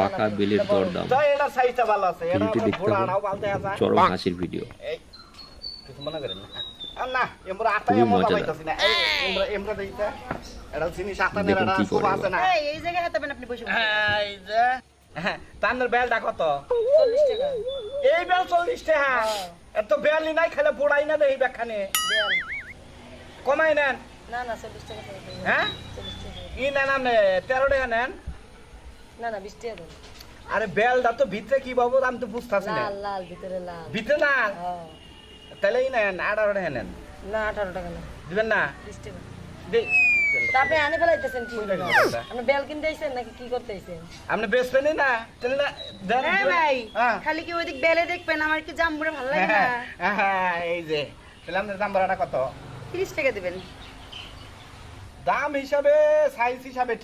পাকা বেলের দরদাম চরম হাসির ভিডিও। তানের বেলটা কত? এই বেল 40 টাকা। এত বেলই নাই, খেলে পোড়াই না দেই ব্যাখানে কমাই নেন। না না 40 টাকা। হ্যাঁ 40 টাকা। ই নেন আপনি 13 টাকা নেন। না না 20 টাকা দেন। আরে বেলটা তো ভিতরে কি বাবু, আমি তো বুঝতাছি না। লাল লাল ভিতরে লাল। ভিতরে লাল? হ্যাঁ। তাহলে ই নেন 18 টাকা নেন। না 18 টাকা না। দিবেন না? 20 টাকা। দে। তা আপনি আনে ফেলাইতেছেন কি? কোন টাকা? আপনি বেল কিনতে আইছেন নাকি কি করতে আইছেন? আপনি বেচবেনই না? তাহলে না দেন। হ্যাঁ ভাই, হ্যাঁ। খালি কি ওইদিক বেলে দেখবেন, আমার কি জাম্বুরে ভালো লাগে না। হ্যাঁ এই যে তাহলে আপনার দাম বাড়াটা কত? 30 টাকা দিবেন। দাম হিসাবে সাইজ হিসাবে